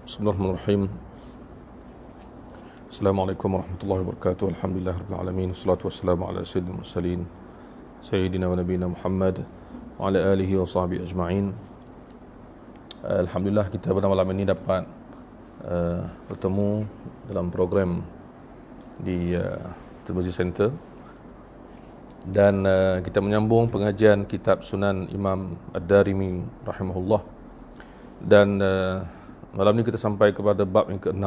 Bismillahirrahmanirrahim. Assalamualaikum warahmatullahi wabarakatuh. Alhamdulillah rabbil alamin. Wassalatu wassalamu ala sayyidil mursalin sayyidina wa nabiyina Muhammad wa ala alihi wa sahbihi ajma'in. Alhamdulillah kita pada malam ini dapat bertemu dalam program di Tirmizi Center dan kita menyambung pengajian kitab Sunan Imam Ad-Darimi rahimahullah. Dan malam ni kita sampai kepada bab yang ke-6,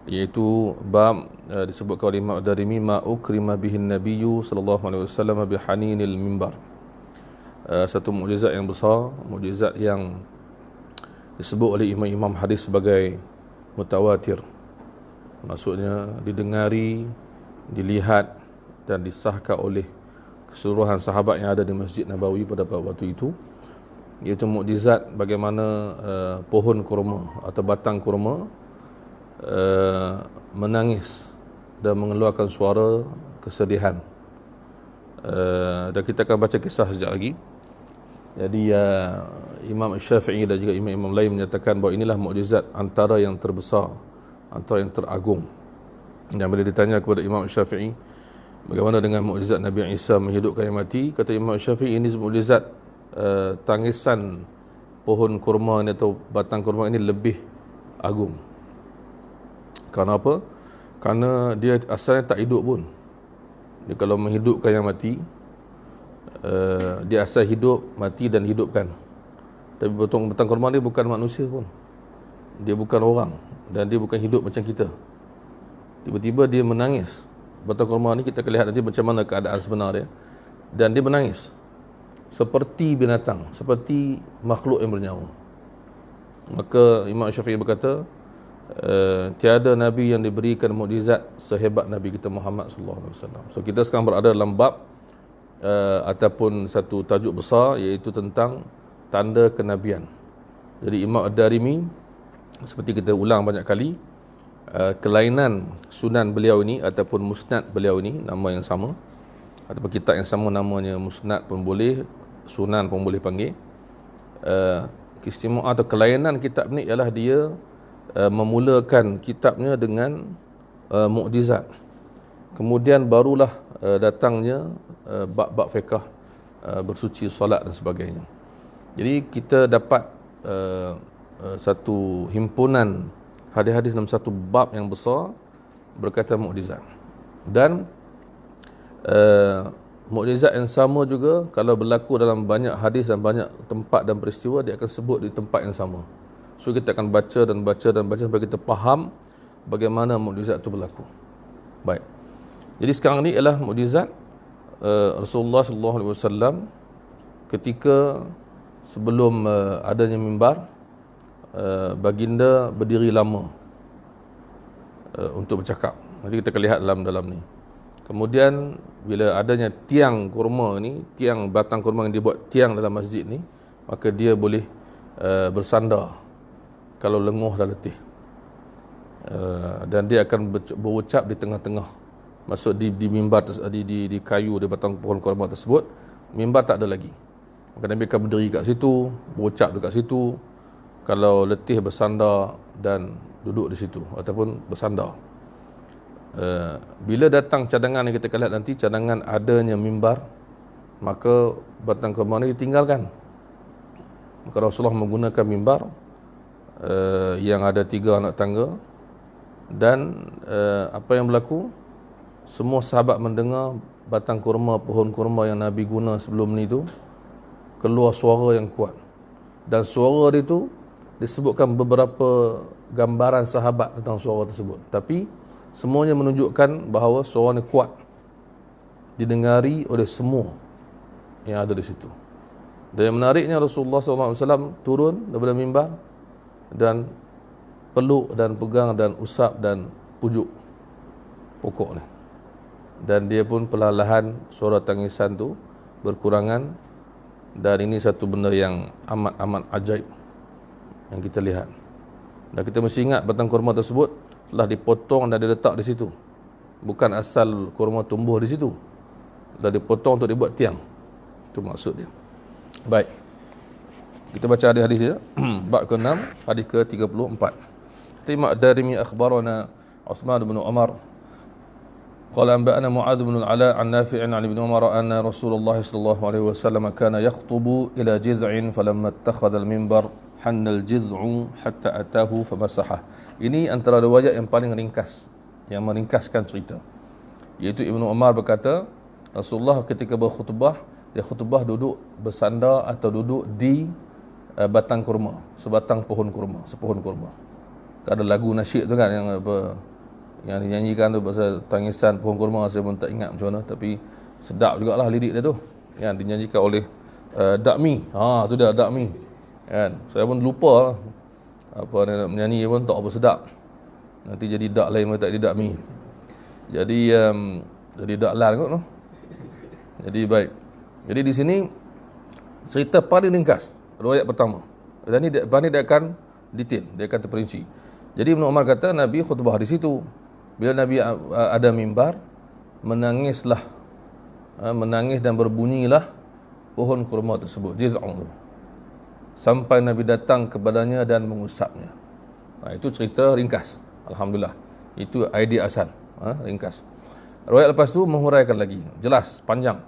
iaitu bab disebutkan oleh Imam Ad-Darimi, ma ukrima bihin nabiyyu sallallahu alaihi wasallam bihaninil mimbar. Satu mukjizat yang besar, mukjizat yang disebut oleh imam-imam hadis sebagai mutawatir. Maksudnya didengari, dilihat dan disahkan oleh keseluruhan sahabat yang ada di Masjid Nabawi pada waktu itu, iaitu mukjizat bagaimana pohon kurma atau batang kurma menangis dan mengeluarkan suara kesedihan. Dan kita akan baca kisah sekejap lagi. Jadi Imam Syafi'i dan juga imam-imam lain menyatakan bahawa inilah mukjizat antara yang terbesar, antara yang teragung. Dan bila ditanya kepada Imam Syafi'i, bagaimana dengan mukjizat Nabi Isa menghidupkan yang mati, kata Imam Syafi'i, ini mukjizat tangisan pohon kurma ini atau batang kurma ini lebih agung. Kerana apa? Kerana dia asalnya tak hidup pun. Dia kalau menghidupkan yang mati, dia asal hidup, mati dan hidupkan. Tapi batang kurma ni bukan manusia pun. Dia bukan orang dan dia bukan hidup macam kita. Tiba-tiba dia menangis. Batang kurma ni kita akan lihat nanti macam mana keadaan sebenar dia. Dan dia menangis seperti binatang, seperti makhluk yang bernyawa. Maka Imam Syafi'i berkata, tiada Nabi yang diberikan mukjizat sehebat Nabi kita Muhammad sallallahu alaihi wasallam. So kita sekarang berada dalam bab ataupun satu tajuk besar, iaitu tentang tanda kenabian. Jadi Imam Ad-Darimi, seperti kita ulang banyak kali, kelainan sunan beliau ini ataupun musnad beliau ini, nama yang sama ataupun kitab yang sama, namanya musnad pun boleh, sunan pun boleh panggil. Keistimewaan atau kelainan kitab ni ialah dia memulakan kitabnya dengan mukjizat. Kemudian barulah datangnya bab-bab fiqh, bersuci, solat dan sebagainya. Jadi kita dapat satu himpunan hadis-hadis dalam satu bab yang besar berkaitan mukjizat. Dan mukjizat yang sama juga kalau berlaku dalam banyak hadis dan banyak tempat dan peristiwa, dia akan sebut di tempat yang sama. So kita akan baca dan baca dan baca sampai kita faham bagaimana mukjizat itu berlaku. Baik. Jadi sekarang ni ialah mukjizat Rasulullah sallallahu alaihi wasallam ketika sebelum adanya mimbar, baginda berdiri lama untuk bercakap. Nanti kita akan lihat dalam ni. Kemudian bila adanya tiang kurma ni, tiang batang kurma yang dibuat tiang dalam masjid ni, maka dia boleh bersandar kalau lenguh dan letih. Dan dia akan berucap di tengah-tengah. Maksud di mimbar, di kayu, di batang pohon kurma tersebut, mimbar tak ada lagi. Maka Nabi akan berdiri kat situ, berucap dekat situ. Kalau letih bersandar dan duduk di situ ataupun bersandar. Bila datang cadangan yang kita lihat nanti, cadangan adanya mimbar, maka batang kurma ini ditinggalkan. Maka Rasulullah menggunakan mimbar yang ada 3 anak tangga. Dan apa yang berlaku, semua sahabat mendengar batang kurma, pohon kurma yang Nabi guna sebelum ni tu, keluar suara yang kuat. Dan suara dia tu disebutkan beberapa gambaran sahabat tentang suara tersebut, tapi semuanya menunjukkan bahawa suara ni kuat, didengari oleh semua yang ada di situ. Dan yang menariknya, Rasulullah SAW turun daripada mimbar dan peluk dan pegang dan usap dan pujuk pokok ni. Dan dia pun perlahan-lahan suara tangisan tu berkurangan. Dan ini satu benda yang amat-amat ajaib yang kita lihat. Dan kita mesti ingat batang kurma tersebut telah dipotong dan diletak di situ. Bukan asal kurma tumbuh di situ. Telah dipotong untuk dibuat tiang. Itu maksud dia. Baik. Kita baca hadis dia. Bab ke-6, hadis ke-34. Tima Darimi akhbarana Uthman bin Umar qala anba'ana Mu'adz bin al-Ala an Nafi' an Ibn Umar anna Rasulullah sallallahu alaihi wasallam kana yakhutubu ila jiz'in falamma ittakhadha al-minbar hanna al-jiz'u hatta atahu famasahah. Ini antara riwayat yang paling ringkas, yang meringkaskan cerita. Iaitu Ibn Umar berkata, Rasulullah ketika berkhutbah, dia khutbah duduk bersandar atau duduk di batang kurma, sebatang pohon kurma, sepohon kurma. Ada lagu nasyid tu kan yang apa, yang dinyanyikan tu pasal tangisan pohon kurma, saya pun tak ingat macam mana, tapi sedap jugalah lirik dia tu. Yang dinyanyikan oleh Dakmi. Tu dia Dakmi. Kan? Saya pun lupa apa nak menyanyi pun tak apa sedap. Nanti jadi dak lain tak jadi Dakmi. Jadi dak lan kot tu. Jadi baik. Jadi di sini cerita paling ringkas, riwayat pertama. Dan ini dia akan detail, dia akan terperinci. Jadi Ibn Umar kata Nabi khutbah di situ. Bila Nabi ada mimbar, menangis dan berbunyilah pohon kurma tersebut, jiz'un, sampai Nabi datang kepadanya dan mengusapnya. Itu cerita ringkas. Alhamdulillah. Itu idea asal, ringkas. Riwayat lepas tu menghuraikan lagi, jelas, panjang.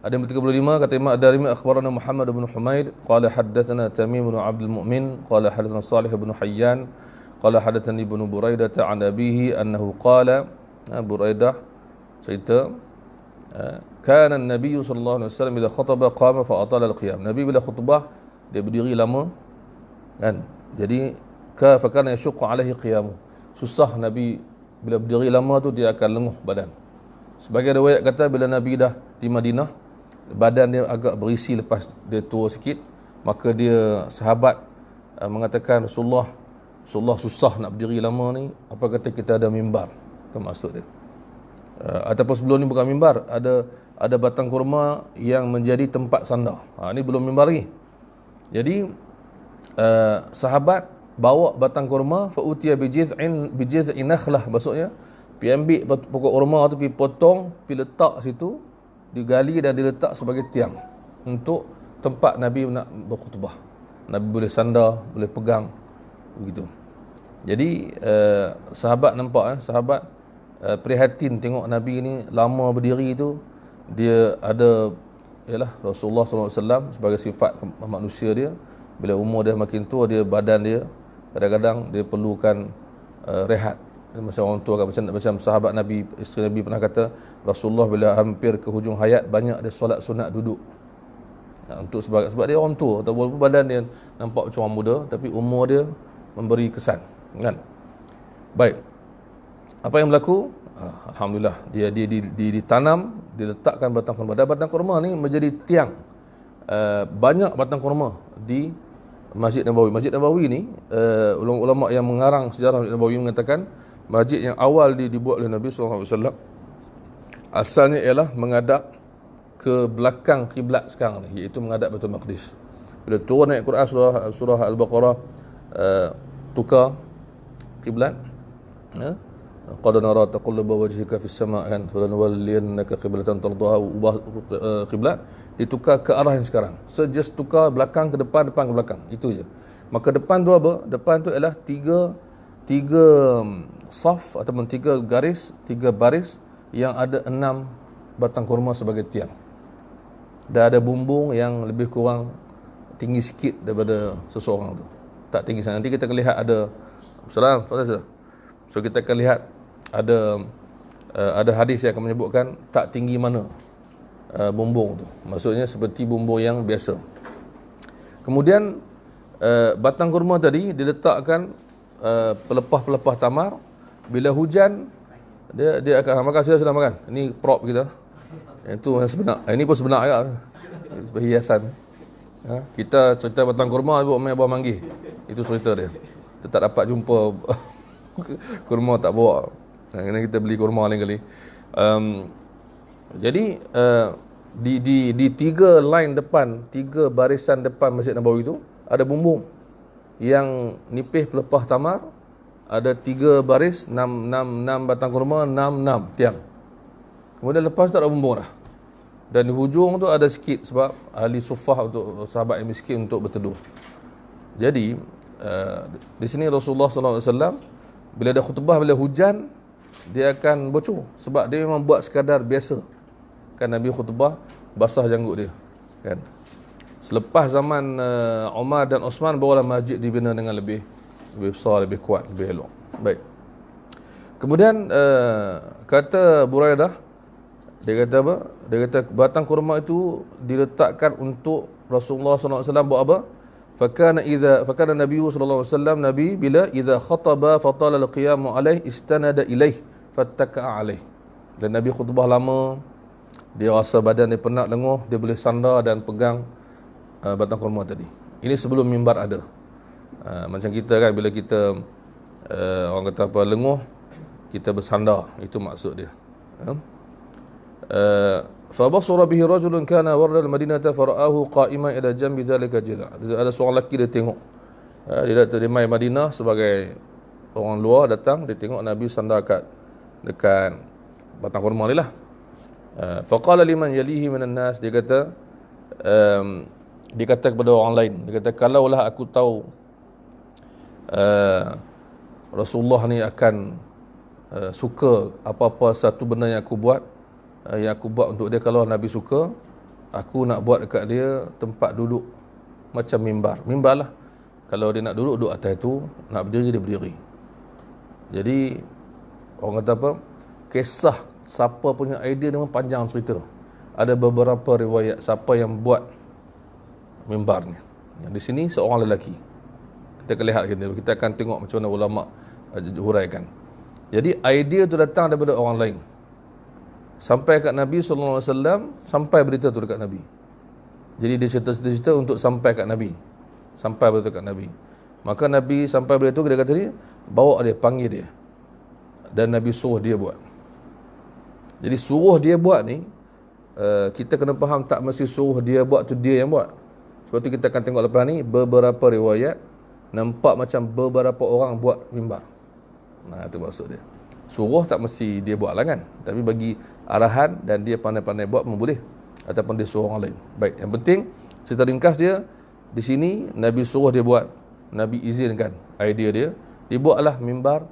Ada yang 35 kata Imam Ad-Darimi akhbarana Muhammad bin Humaid qala haddatsana Tamim bin Abdul Mu'min qala haddatsana Salih bin Hayyan qala haddatsani Ibnu Buraidah an abihi annahu qala, Buraidah cerita, kana an-nabiy sallallahu alaihi wasallam bila khataba qama fa atala al-qiyam. Nabi bila khutbah dia berdiri lama kan. Jadi fa kana yashqu alaihi qiyamu. Susah Nabi bila berdiri lama tu dia akan lenguh badan. Sebagai riwayat kata bila Nabi dah di Madinah, badan dia agak berisi lepas dia tua sikit, maka dia sahabat mengatakan Rasulullah susah nak berdiri lama ni, apa kata kita ada mimbar. Itu maksud dia. Ataupun sebelum ni bukan mimbar, ada batang kurma yang menjadi tempat sandar. Ni belum mimbar lagi. Jadi sahabat bawa batang kurma, fa utiya bi jiz'in nakhlah, maksudnya pergi ambil pokok kurma tu, pergi potong, pergi letak situ, digali dan diletak sebagai tiang untuk tempat Nabi nak berkhutbah. Nabi boleh sandar, boleh pegang, begitu. Jadi sahabat nampak, sahabat prihatin tengok Nabi ni lama berdiri tu. Dia ada, ialah Rasulullah SAW sebagai sifat manusia dia, bila umur dia makin tua, dia badan dia kadang-kadang dia perlukan rehat. Macam orang tua, macam sahabat Nabi, isteri Nabi pernah kata, Rasulullah bila hampir ke hujung hayat, banyak dia solat sunat duduk. Untuk sebab dia orang tua, atau walaupun badan dia nampak macam orang muda, tapi umur dia memberi kesan, kan? Baik. Apa yang berlaku? Alhamdulillah, dia ditanam, diletakkan batang kurma. Dan batang kurma ni menjadi tiang. Banyak batang kurma di Masjid Nabawi. Masjid Nabawi ni, ulama yang mengarang sejarah Masjid Nabawi mengatakan, masjid yang awal dibuat oleh Nabi SAW, asalnya ialah menghadap ke belakang kiblat sekarang ni, iaitu menghadap Baitul Maqdis. Bila turun ayat Quran surah Al-Baqarah, tukar kiblat, qad nara taqalluba wajhika fis sama', kan, falanwalliyannaka qiblatan tardaha, ubah kiblat, ditukar ke arah yang sekarang. Just tukar belakang ke depan, depan ke belakang, itu je. Maka depan tu apa? Depan tu ialah tiga saf ataupun tiga baris yang ada 6 batang kurma sebagai tiang. Dan ada bumbung yang lebih kurang tinggi sikit daripada seseorang tu. Tak tinggi sangat. Nanti kita akan lihat ada So kita akan lihat ada hadis yang akan menyebutkan tak tinggi mana bumbung tu. Maksudnya seperti bumbung yang biasa. Kemudian batang kurma tadi diletakkan pelepah-pelepah tamar. Bila hujan, dia akan makan, sudah makan. Ini prop kita. Itu yang sebenar. Ini pun sebenar juga. Perhiasan. Kita cerita batang kurma, main buah manggis. Itu cerita dia. Kita tak dapat jumpa kurma, tak bawa. Kena kita beli kurma lain kali. Jadi di 3 line depan, 3 barisan depan Masjid Nabawi itu ada bumbung yang nipis pelepah tamar. Ada 3 baris, 6 batang kurma, 6 tiang. Kemudian lepas tak ada bumbung dah. Dan di hujung tu ada sikit sebab ahli sufah untuk sahabat yang miskin untuk berteduh. Jadi di sini Rasulullah SAW bila ada khutbah, bila hujan, dia akan bocor sebab dia memang buat sekadar biasa. Kan Nabi khutbah basah janggut dia, kan. Selepas zaman Umar dan Osman, barulah masjid dibina dengan lebih besar, lebih kuat, lebih elok. Baik. Kemudian kata Buraidah, dia kata apa? Dia kata batang kurma itu diletakkan untuk Rasulullah SAW buat apa? Fakana Nabi sallallahu alaihi wasallam, Nabi bila idza khataba fatala al-qiyamu alaih istanada ilaih fattaka'a alaih. Dan Nabi khutbah lama, dia rasa badan dia penat lenguh, dia boleh sandar dan pegang batang kurma tadi. Ini sebelum mimbar ada. Macam kita kan, bila kita orang kata apa, lenguh, kita bersandar, itu maksud dia. Fabasura bihi rajulun kana warda al-madinata fara'ahu qa'iman ila jambi dhalika jidha. Ada seorang lelaki dia tengok, dia mai Madinah sebagai orang luar datang, dia tengok Nabi sandar dekat batang kurma ni lah. Faqala liman yalihi minan nas, dia kata kepada orang lain, dia kata, kalaulah aku tahu Rasulullah ni akan suka apa-apa satu benda yang aku buat untuk dia, kalau Nabi suka, aku nak buat dekat dia tempat duduk macam mimbar lah. Kalau dia nak duduk atas tu, nak berdiri dia berdiri. Jadi orang kata apa, kisah siapa punya idea dia memang panjang cerita. Ada beberapa riwayat siapa yang buat mimbarnya. Yang di sini seorang lelaki. Kita akan lihat, kita akan tengok macam mana ulama huraikan. Jadi idea tu datang daripada orang lain, sampai kat Nabi SAW, sampai berita tu dekat Nabi. Jadi dia cerita-cerita untuk sampai kat Nabi, sampai berita kat Nabi. Maka Nabi sampai berita tu, dia kata dia, bawa dia, panggil dia, dan Nabi suruh dia buat. Jadi suruh dia buat ni, kita kena faham, tak mesti suruh dia buat tu dia yang buat. Sebab tu kita akan tengok lepas ni beberapa riwayat nampak macam beberapa orang buat mimbar. Nah, itu maksud dia. Suruh tak mesti dia buat lah kan, tapi bagi arahan dan dia pandai-pandai buat pun boleh, ataupun dia suruh orang lain. Baik, yang penting cerita ringkas dia di sini, Nabi suruh dia buat, Nabi izinkan idea dia buatlah mimbar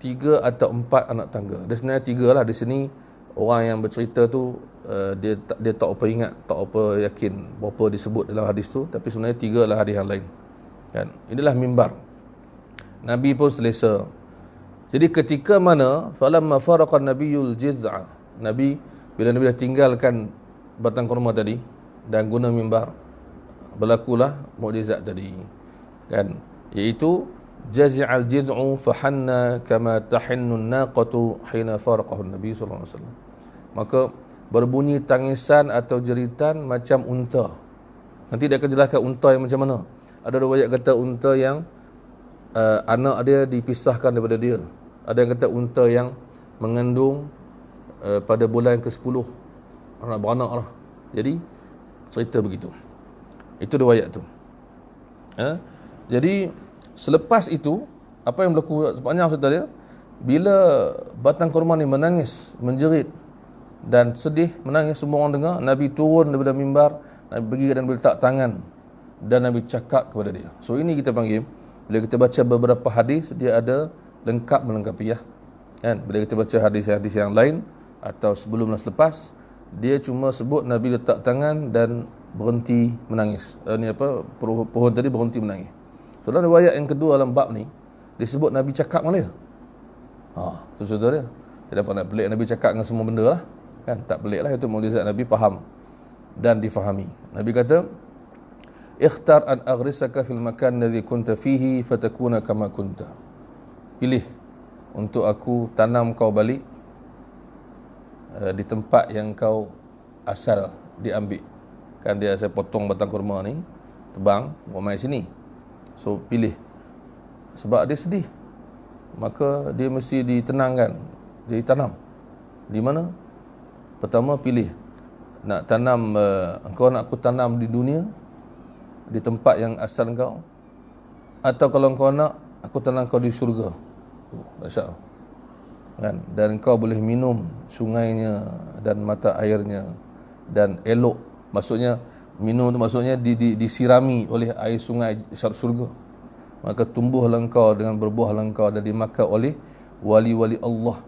3 atau 4 anak tangga. Dia sebenarnya 3 lah di sini. Orang yang bercerita tu dia tak apa ingat, tak apa yakin berapa disebut dalam hadis tu, tapi sebenarnya 3 lah hadis yang lain, kan. Inilah mimbar. Nabi pun selesa. Jadi ketika mana falamma faraqan nabiyul jiz'a, Nabi bila Nabi dah tinggalkan batang kurma tadi dan guna mimbar, berlakulah mukjizat tadi, kan, iaitu jazi'al jiz'u fahanna kama tahinnu an-naqatu hina faraqahu Nabi sallallahu alaihi wasallam. Maka berbunyi tangisan atau jeritan macam unta. Nanti dia akan jelaskan unta yang macam mana. Ada riwayat kata unta yang anak dia dipisahkan daripada dia. Ada yang kata unta yang mengandung pada bulan ke-10, anak beranak lah. Jadi cerita begitu. Itu riwayat tu. Jadi selepas itu, apa yang berlaku sepanjang cerita dia, bila batang kurma ni menangis, menjerit dan sedih, menangis, semua orang dengar, Nabi turun daripada mimbar, Nabi pergi dan letak tangan dan Nabi cakap kepada dia. So ini kita panggil, bila kita baca beberapa hadis, dia ada lengkap melengkapi, ya kan. Bila kita baca hadis-hadis yang lain atau sebelum dan selepas, dia cuma sebut Nabi letak tangan dan berhenti menangis. Ni apa, pohon tadi berhenti menangis. So dalam riwayat yang kedua dalam bab ni, disebut Nabi cakap dengan dia. Tu cerita dia. Tidak dapat nak pelik Nabi cakap dengan semua benda lah, kan. Tak pelik lah, itu mukjizat Nabi, faham dan difahami. Nabi kata, ikhtar an aghrisaka fil makan alladhi kunta fihi fatakuna kama kunta. Pilih untuk aku tanam kau balik di tempat yang kau asal diambil. Kan dia, saya potong batang kurma ni, tebang, buat main sini. So pilih, sebab dia sedih, maka dia mesti ditenangkan, dia ditanam. Di mana? Pertama pilih, nak tanam, engkau nak aku tanam di dunia, di tempat yang asal engkau, atau kalau engkau nak aku tanam kau di syurga. Dahsyat, kan. Dan engkau boleh minum sungainya dan mata airnya, dan elok. Maksudnya minum tu maksudnya disirami oleh air sungai syurga. Maka tumbuhlah engkau dengan berbuahlah engkau dan dimakan oleh wali-wali Allah.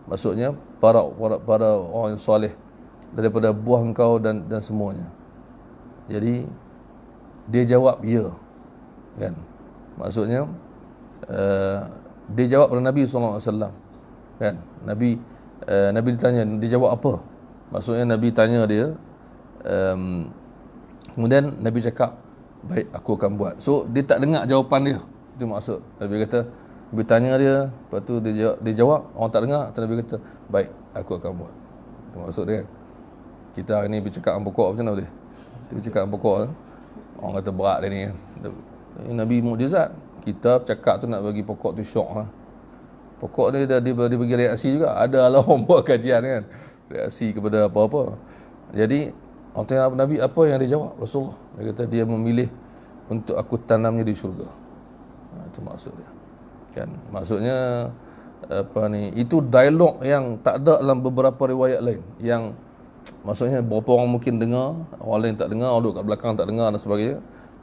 Maksudnya para orang yang soleh daripada buah engkau dan semuanya. Jadi dia jawab ya, kan? Maksudnya dia jawab pada Nabi SAW, kan? Nabi ditanya, dia jawab apa? Maksudnya Nabi tanya dia, kemudian Nabi cakap, baik, aku akan buat. So dia tak dengar jawapan dia. Itu maksud. Nabi kata, Nabi tanya dia, lepas tu dia jawab, orang tak dengar. Nabi kata, baik, aku akan buat. Itu maksud dia, kan? Kita hari ni bercakap dengan pokok, macam mana boleh? Kita bercakap dengan pokok, orang kata berat dia ni, kan? Nabi mukjizat. Kita cakap tu nak bagi pokok tu syok lah. Pokok ni dia bagi reaksi juga. Ada lah orang buat kajian, kan, reaksi kepada apa-apa. Jadi orang tanya Nabi, apa yang dia jawab? Rasulullah, dia kata dia memilih untuk aku tanamnya di syurga. Itu maksud dia, kan? Maksudnya apa ni, itu dialog yang tak ada dalam beberapa riwayat lain, yang maksudnya beberapa orang mungkin dengar, orang lain tak dengar, orang duduk kat belakang tak dengar dan sebagainya.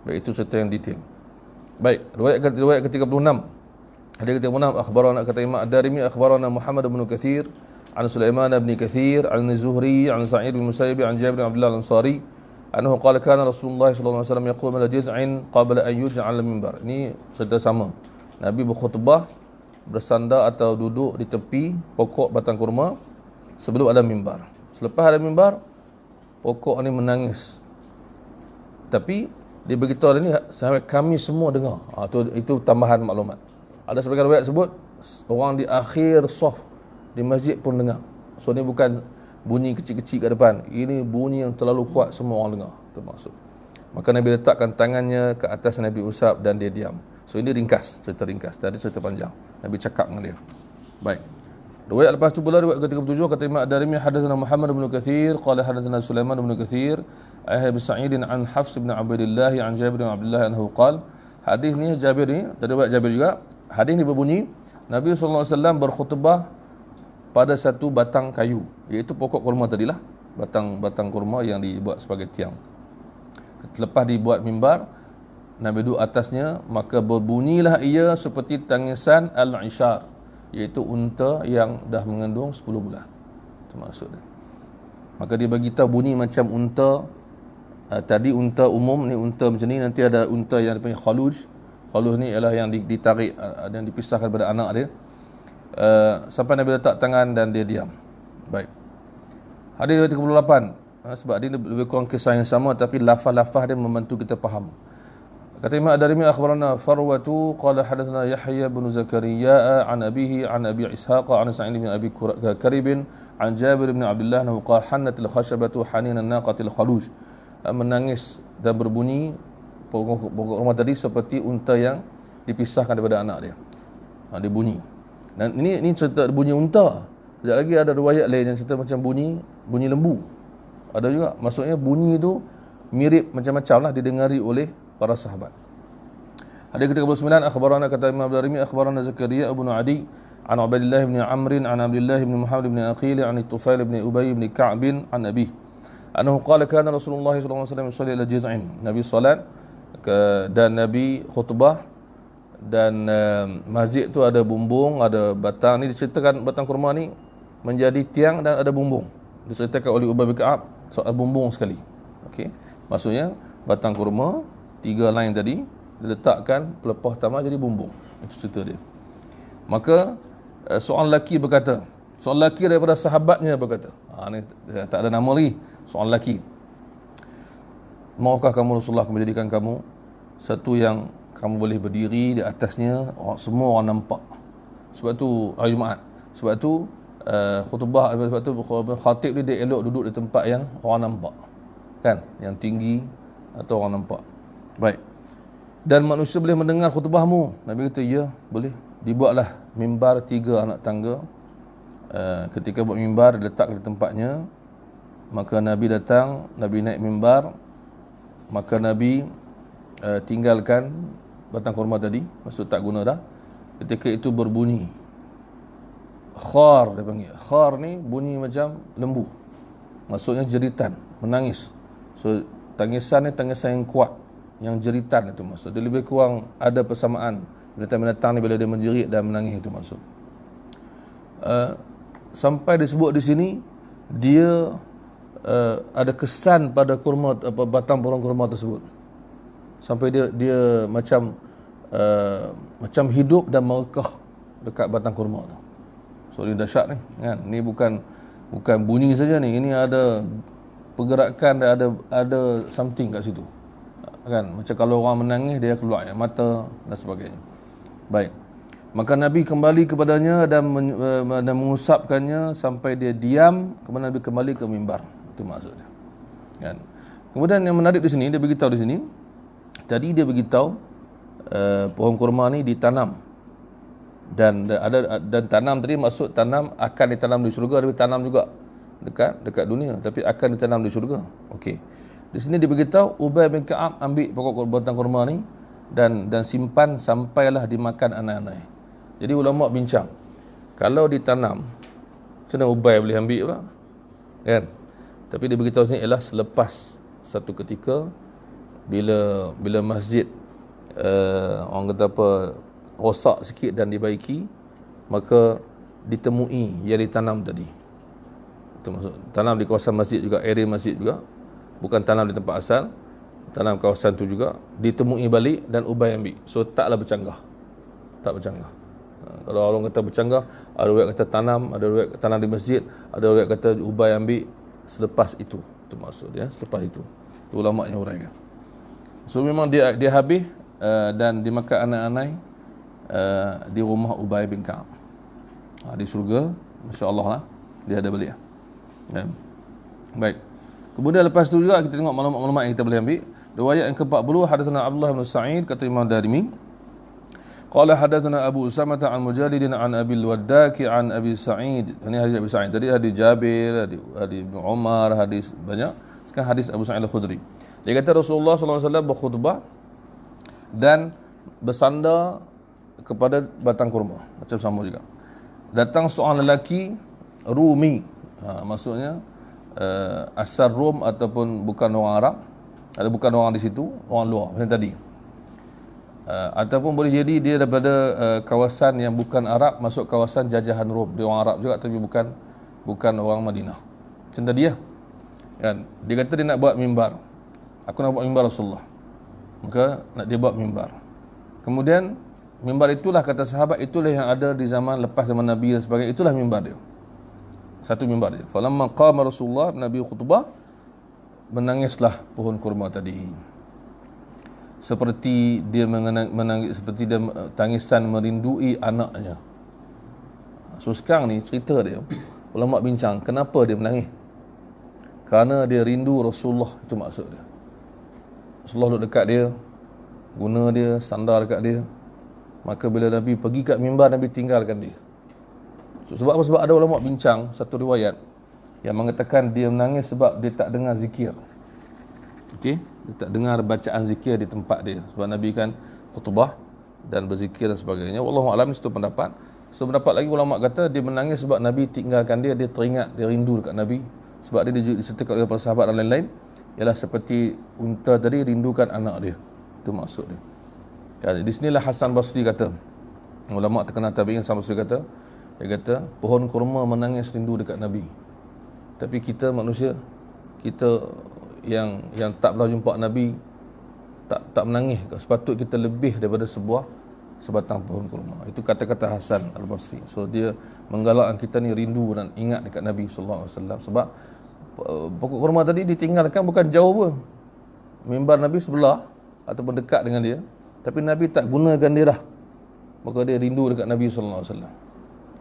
Baik, itu cerita yang detail. Baik, riwayat ke-36. Hadis ke-36, akhbarana kata Imam Ad-Darimi, akhbarana Muhammad bin Katsir an Sulaiman bin Katsir an Zuhri an Sa'id bin Musayyib an Jabir bin Abdullah Al-Ansari annahu qala kana Rasulullah sallallahu alaihi wasallam yaqum ala jiz'in qabla an yuj'al al-minbar. Ini cerita sama. Nabi berkhutbah bersandar atau duduk di tepi pokok batang kurma sebelum ada mimbar. Selepas ada mimbar, pokok ni menangis. Tapi dia beritahu ni sampai kami semua dengar. Itu tambahan maklumat. Ada sebagian riwayat sebut orang di akhir saf di masjid pun dengar. So ni bukan bunyi kecil-kecil kat depan. Ini bunyi yang terlalu kuat, semua orang dengar. Itu maksud. Maka Nabi letakkan tangannya ke atas Nabi usap dan dia diam. So ini ringkas, cerita ringkas. Tadi cerita panjang. Nabi cakap dengan dia. Baik. Riwayat lepas tu pula riwayat ke-37 kata Imam Ad-Darimi, hadatsana Muhammad bin Katsir qala hadatsana Sulaiman bin Katsir bin Sa'id an Hafs bin Abdullah an Jabir bin Abdullah anhu qala. Hadis ni Jabir ni, tadi riwayat Jabir juga. Hadis ni berbunyi Nabi sallallahu alaihi wasallam berkhutbah pada satu batang kayu, iaitu pokok kurma tadilah, batang kurma yang dibuat sebagai tiang. Selepas dibuat mimbar, Nabi duduk atasnya, maka berbunyilah ia seperti tangisan al-ishar, iaitu unta yang dah mengandung 10 bulan. Itu maksudnya. Maka dia bagi tahu bunyi macam unta. Tadi unta umum, ni unta macam ni, nanti ada unta yang dipanggil khaluj. Khaluj ni ialah yang ditarik dan dipisahkan daripada anak dia. Sampai Nabi letak tangan dan dia diam. Baik. Hadis 38. Sebab dia lebih kurang kisah yang sama, tapi lafaz-lafaz dia membantu kita faham. Kata Imam Ad-Darimi, akhbarana Farwatu qala hadatsana Yahya bin Zakaria an abihi an Abi Ishaq an Sa'id bin Abi Karib an Jabir bin Abdullah anhu qala hanatil khashabatu haninan naqatil khaluj. Menangis dan berbunyi pokok kurma tadi seperti unta yang dipisahkan daripada anak dia. Dia bunyi. Dan ini cerita bunyi unta. Sekejap lagi ada riwayat lain yang cerita macam bunyi lembu. Ada juga. Maksudnya bunyi itu mirip macam-macam lah didengari oleh para sahabat. Hadis ke-39, akhbarana kata Imam Ad-Darimi, akhbarana Zakaria ibn Adi an Ubaidillah ibn Amr an Abdullah ibn Muhammad ibn Aqil an Tufail ibn Ubay ibn Ka'b an Abi annahu qala kana Rasulullah sallallahu alaihi wasallam yusalli ila jiz'in. Nabi salat dan Nabi khutbah dan masjid tu ada bumbung, ada batang. Ni diceritakan batang kurma ni menjadi tiang dan ada bumbung. Diceritakan oleh Ubay bin Ka'ab soal bumbung sekali. Okey. Maksudnya batang kurma 3 line tadi diletakkan pelepah tambah jadi bumbung. Itu cerita dia. Maka seorang lelaki berkata, seorang lelaki daripada sahabatnya berkata, ni tak ada nama lagi, seorang lelaki, maukah kamu Rasulullah menjadikan kamu satu yang kamu boleh berdiri di atasnya, semua orang nampak. Sebab tu hari Jumaat, sebab tu khutbah, sebab tu khatib dia elok duduk di tempat yang orang nampak, kan, yang tinggi atau orang nampak. Baik. Dan manusia boleh mendengar khutbahmu. Nabi kata, ya, boleh. Dibuatlah mimbar 3 anak tangga. Ketika buat mimbar, letak di tempatnya. Maka Nabi datang, Nabi naik mimbar. Maka Nabi tinggalkan batang kurma tadi. Maksud tak guna dah. Ketika itu berbunyi. Khar dia panggil. Khar ni bunyi macam lembu. Maksudnya jeritan. menangis. So tangisan ni tangisan yang kuat, yang jeritan itu maksud. Dia lebih kurang ada persamaan binatang-binatang ni bila dia menjerit dan menangis itu maksud. Sampai disebut di sini dia ada kesan pada kurma, batang pohon kurma tersebut. Sampai dia macam macam hidup dan merekah dekat batang kurma tu. So ini dahsyat ni kan. Ni bukan bunyi saja ni, ini ada pergerakan dan ada something kat situ. Kan macam kalau orang menangis dia keluar air mata dan sebagainya. Baik. Maka Nabi kembali kepadanya dan mengusapkannya sampai dia diam, kemudian Nabi kembali ke mimbar. Itu maksudnya. Kan. Kemudian yang menarik di sini, dia beritahu di sini, tadi dia beritahu pohon kurma ni ditanam. Dan tanam tadi maksud tanam akan ditanam di syurga, tapi tanam juga dekat dunia, tapi akan ditanam di syurga. Okey. Di sini dia beritahu Ubay bin Ka'ab ambil pokok batang kurma ni dan simpan sampailah dimakan anak-anak. Jadi ulama bincang, kalau ditanam, macam mana Ubay boleh ambil pula? Kan? Tapi dia beritahu sini ialah selepas satu ketika bila masjid orang kata apa, rosak sikit dan dibaiki, maka ditemui yang ditanam tadi. Itu maksud. Tanam di kawasan masjid juga, area masjid juga, bukan tanam di tempat asal, tanam kawasan tu juga, ditemui balik dan Ubay ambil. So taklah bercanggah. Tak bercanggah. Kalau orang kata bercanggah, ada riwayat kata tanam, ada riwayat tanam di masjid, ada riwayat kata Ubay ambil selepas itu. Itu maksud dia, selepas itu. Itu ulama yang uraikan. So memang dia habis dan dimakan anak-anak di rumah Ubay bin Ka'ab. Di syurga, masya-Allah lah, dia ada balik. Ya. Baik. Kemudian lepas tu juga kita tengok maklumat-maklumat yang kita boleh ambil. Riwayat yang ke-40, hadatsana Abdullah bin Sa'id, kata Imam Darimi, qala hadatsana Abu Usamah an Mujahid an Abi al-Waddaki an Abi Sa'id. Ini hadis Abi Sa'id. Tadi hadis Jabir, hadis Umar, hadis banyak. Sekarang hadis Abu Sa'id al-Khudri. Dia kata Rasulullah sallallahu alaihi wasallam berkhutbah dan bersandar kepada batang kurma, macam sama juga. Datang seorang lelaki Rumi, maksudnya asal Rom ataupun bukan orang Arab, ada bukan orang di situ, orang luar macam tadi, ataupun boleh jadi dia daripada kawasan yang bukan Arab masuk kawasan jajahan Rom. Dia orang Arab juga tapi bukan orang Madinah, macam tadi ya kan. Dia kata dia nak buat mimbar, aku nak buat mimbar Rasulullah, maka nak dia buat mimbar. Kemudian mimbar itulah, kata sahabat, itulah yang ada di zaman lepas zaman Nabi dan sebagainya, itulah mimbar dia. Satu mimbar dia. Falamma qama Rasulullah, Nabi khutbah, menangislah pohon kurma tadi. Seperti dia menangis, seperti dia tangisan merindui anaknya. So sekarang ni cerita dia, ulama bincang, kenapa dia menangis? Kerana dia rindu Rasulullah, itu maksud dia. Rasulullah duduk dekat dia, guna dia, sandar dekat dia. Maka bila Nabi pergi kat mimbar, Nabi tinggalkan dia. So, sebab apa? Sebab ada ulama bincang satu riwayat yang mengatakan dia menangis sebab dia tak dengar zikir. Okey, dia tak dengar bacaan zikir di tempat dia. Sebab Nabi kan khutbah dan berzikir dan sebagainya. Wallahu a'lam, itu pendapat. So pendapat lagi ulama kata dia menangis sebab Nabi tinggalkan dia, dia teringat, dia rindu dekat Nabi. Sebab dia disertakan oleh para sahabat dan lain-lain, ialah seperti unta tadi rindukan anak dia. Itu maksud dia. Di sinilah Hasan Basri kata, ulama terkenal tabi'in, Hasan Basri kata, dia kata pohon kurma menangis rindu dekat Nabi. Tapi kita manusia, kita yang tak pernah jumpa Nabi, tak menangis. Sepatut kita lebih daripada sebatang pohon kurma. Itu kata-kata Hasan Al-Basri. So dia menggalakkan kita ni rindu dan ingat dekat Nabi sallallahu alaihi wasallam. Sebab pokok kurma tadi ditinggalkan bukan jauh pun. Mimbar Nabi sebelah ataupun dekat dengan dia, tapi Nabi tak gunakan dia dah. Maka dia rindu dekat Nabi sallallahu alaihi wasallam.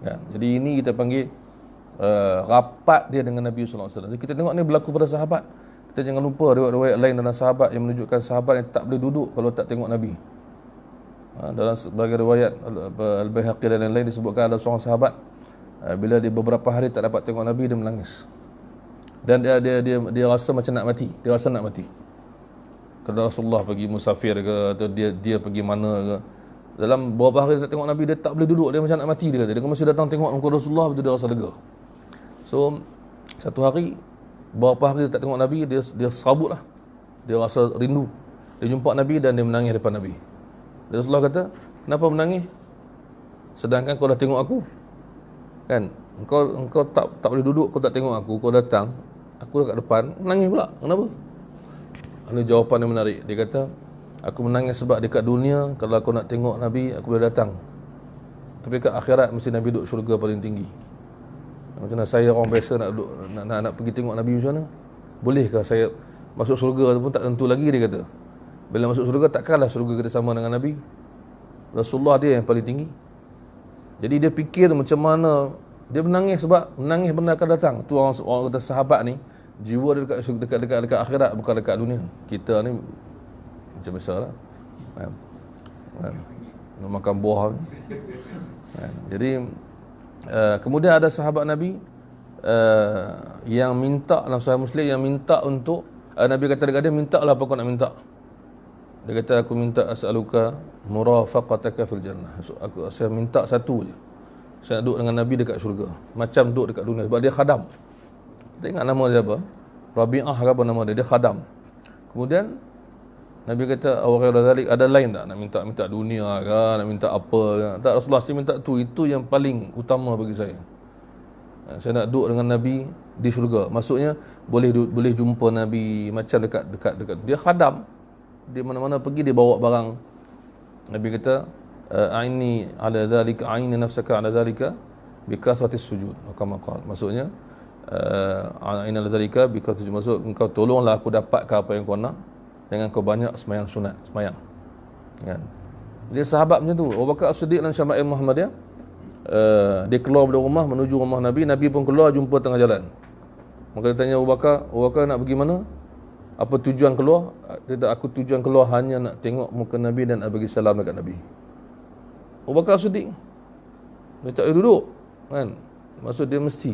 Kan? Jadi ini kita panggil rapat dia dengan Nabi sallallahu alaihi wasallam. Jadi kita tengok ni berlaku pada sahabat. Kita jangan lupa riwayat-riwayat lain tentang sahabat yang menunjukkan sahabat yang tak boleh duduk kalau tak tengok Nabi. Dalam sebagai riwayat Al-Baihaqi dan lain-lain disebutkan ada seorang sahabat bila dia beberapa hari tak dapat tengok Nabi, dia menangis. Dan dia rasa macam nak mati. Dia rasa nak mati. Kalau Rasulullah pergi musafir ke, atau dia pergi mana ke, dalam beberapa hari tak tengok Nabi, dia tak boleh duduk, dia macam nak mati, dia kata. Dia mesti datang tengok muka Rasulullah, betul dia rasa lega. So satu hari Berapa hari tak tengok Nabi, dia serabut lah. Dia rasa rindu. Dia jumpa Nabi dan dia menangis depan Nabi. Dan Rasulullah kata, kenapa menangis? Sedangkan kau dah tengok aku. Kan? Engkau tak boleh duduk, kau tak tengok aku, kau datang, aku dekat depan, menangis pula. Kenapa? Ini jawapan yang menarik. Dia kata, aku menangis sebab dekat dunia, kalau aku nak tengok Nabi, aku boleh datang. Tapi kat akhirat, mesti Nabi duduk syurga paling tinggi. Macam mana saya orang biasa nak duduk, nak pergi tengok Nabi macam mana? Bolehkah saya masuk syurga pun tak tentu lagi, dia kata. Bila masuk syurga, takkanlah syurga kita sama dengan Nabi. Rasulullah dia yang paling tinggi. Jadi dia fikir macam mana, dia menangis sebab menangis benda akan datang. Tu orang kata sahabat ni, jiwa dia dekat akhirat, bukan dekat dunia. Kita ni macam biasalah. Nak makan buah. Jadi kemudian ada sahabat Nabi yang minta, dalam Sahih Muslim, yang minta untuk Nabi kata dekat dia, mintalah apa kau nak minta. Dia kata, aku minta as'aluka murafaqataka fil jannah. Saya minta satu je, saya nak duduk dengan Nabi dekat syurga, macam duduk dekat dunia. Sebab dia khadam. Kita ingat nama dia apa? Rabi'ah ke apa nama dia? Dia khadam. Kemudian Nabi kata, ada lain tak? Nak minta dunia ke? Nak minta apa ke? Tak, Rasulullah saya minta tu. Itu yang paling utama bagi saya. Saya nak duduk dengan Nabi di syurga. Maksudnya boleh jumpa Nabi macam dekat. Dia khadam. Dia mana-mana pergi, dia bawa barang. Nabi kata, aini ala dhalika, aini nafsaka ala dhalika bikasratis sujud. Kama qala. Maksudnya aini ala dhalika bikasratis sujud. Maksud, engkau tolonglah aku dapatkan apa yang kau nak dengan kau banyak semayang sunat, semayang. Kan? Dia sahabat macam tu. Abu Bakar As-Siddiq dan Syama'il Muhammadiyah, dia keluar dari rumah menuju rumah Nabi. Nabi pun keluar, jumpa tengah jalan. Maka dia tanya Abu Bakar nak pergi mana? Apa tujuan keluar? Dia kata, aku tujuan keluar hanya nak tengok muka Nabi dan nak bagi salam dekat Nabi. Abu Bakar As-Siddiq, dia tak boleh duduk. Kan? Maksud dia mesti.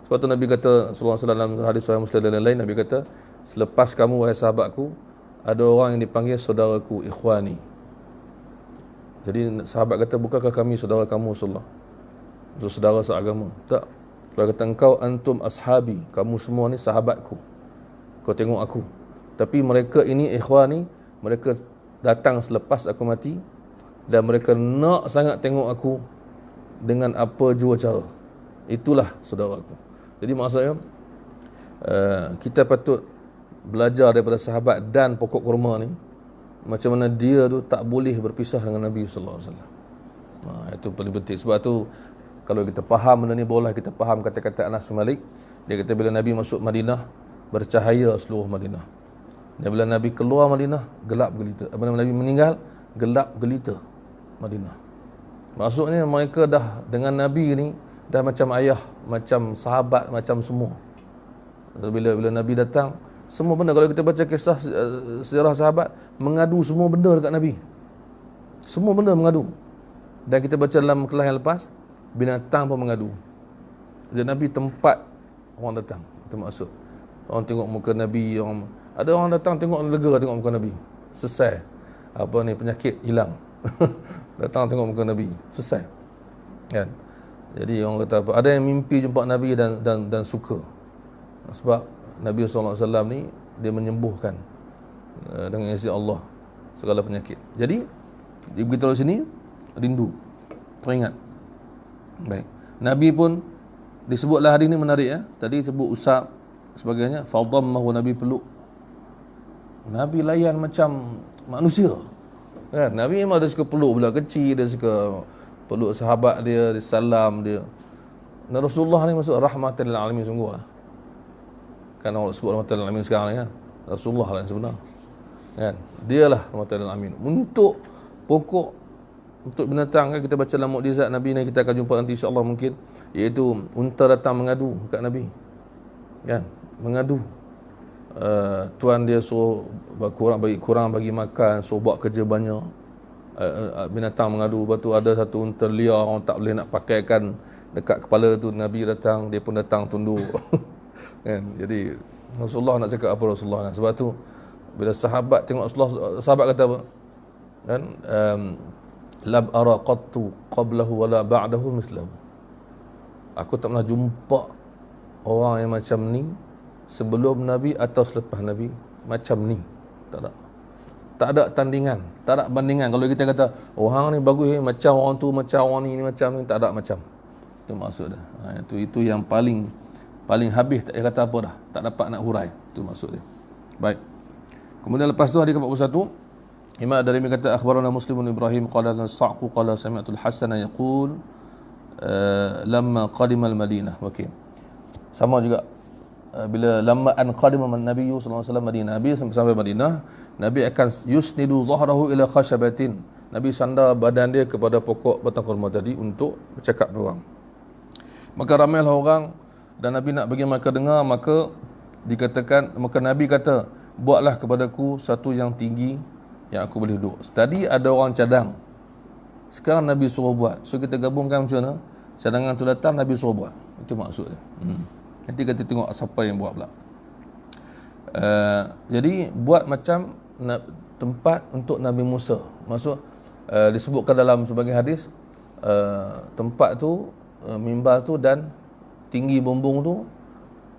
Sebab tu Nabi kata, sallallahu alaihi wasallam, dalam hadis Sahih Muslim dan lain-lain, Nabi kata, selepas kamu wahai sahabatku, ada orang yang dipanggil saudaraku, ikhwani. Jadi sahabat kata, bukankah kami saudara kamu, Rasulullah? Itu saudara seagama. Tak. Dia kata, engkau antum ashabi, kamu semua ni sahabatku, kau tengok aku. Tapi mereka ini ikhwani, mereka datang selepas aku mati dan mereka nak sangat tengok aku dengan apa jua cara. Itulah saudara aku. Jadi maksudnya kita patut belajar daripada sahabat dan pokok kurma ni, macam mana dia tu tak boleh berpisah dengan Nabi sallallahu alaihi wasallam. Itu paling penting. Sebab tu kalau kita faham benda ni, boleh kita faham kata-kata Anas bin Malik. Dia kata bila Nabi masuk Madinah, bercahaya seluruh Madinah. Dan bila Nabi keluar Madinah, gelap gelita. Apabila Nabi meninggal, gelap gelita Madinah. Maksudnya mereka dah dengan Nabi ni dah macam ayah, macam sahabat, macam semua. Bila Nabi datang, semua benda, kalau kita baca kisah sejarah sahabat, mengadu semua benda dekat Nabi. Semua benda mengadu. Dan kita baca dalam kelas yang lepas, binatang pun mengadu. Jadi Nabi tempat orang datang, termasuk orang tengok muka Nabi, ada orang datang tengok lega, tengok muka Nabi, selesai. Apa ni, penyakit hilang. Datang tengok muka Nabi, selesai. Kan? Jadi orang kata apa? Ada yang mimpi jumpa Nabi dan suka. Sebab Nabi SAW ni dia menyembuhkan dengan izin Allah segala penyakit. Jadi dia beritahu sini, rindu, teringat. Baik. Nabi pun disebutlah hari ni menarik ya. Tadi sebut usap sebagainya, fadammahu, Nabi peluk. Nabi layan macam manusia. Kan? Nabi memang dia suka peluk budak kecil, dia suka peluk sahabat dia salam dia. Dan Rasulullah ni masuk rahmatan lil alamin sungguh lah. Kan orang sebut rahmatan lil alamin sekarang ni kan. Rasulullah lah yang sebenar. Kan? Dialah rahmatan lil alamin. Untuk pokok, untuk binatang, kan kita baca dalam mukjizat Nabi ni, kita akan jumpa nanti insya-Allah mungkin, iaitu unta datang mengadu kat Nabi. Kan? Mengadu. Tuan dia suruh kurang bagi makan, suruh buat kerja banyak. Binatang mengadu. Lepas tu ada satu unta liar, orang tak boleh nak pakaikan dekat kepala tu. Nabi datang, dia pun datang tunduk. Kan? Jadi Rasulullah nak cakap apa Rasulullah kan? Sebab tu bila sahabat tengok Rasulullah, sahabat kata apa? Kan? Lab ara qattu qablahu wala ba'dahu mislahu. Aku tak pernah jumpa orang yang macam ni sebelum Nabi atau selepas Nabi macam ni. Tak ada. Tak ada tandingan, tak ada bandingan. Kalau kita kata, oh hang ni bagus macam orang tu, macam orang ni macam ni, tak ada macam. Itu maksud dia. Itu yang paling habis, tak payah kata apa dah. Tak dapat nak hurai. Itu maksud dia. Baik. Kemudian lepas tu hadis ke-41, Imam Ad-Darimi kata akhbarana Muslim bin Ibrahim qala sa'qu qala sami'tu al-Hasan yaqul lamma qadima al-Madinah. Okey. Sama juga bila lamma an qadima an-nabiy sallallahu alaihi wasallam Madinah, Nabi sampai Madinah, Nabi akan yusnidu zahrahu ila khashabatin. Nabi sandar badan dia kepada pokok batang kurma tadi untuk bercakap dengan orang. Maka ramailah orang dan Nabi nak bagi mereka dengar, maka Nabi kata, buatlah kepadaku satu yang tinggi yang aku boleh duduk. Tadi ada orang cadang, sekarang Nabi suruh buat. So kita gabungkan macam mana? Cadangan tu datang, Nabi suruh buat. Itu maksud dia. Nanti kita tengok siapa yang buat pula. Jadi buat macam tempat untuk Nabi Musa. Maksud disebutkan dalam sebagai hadis, tempat tu, mimbar tu dan tinggi bumbung tu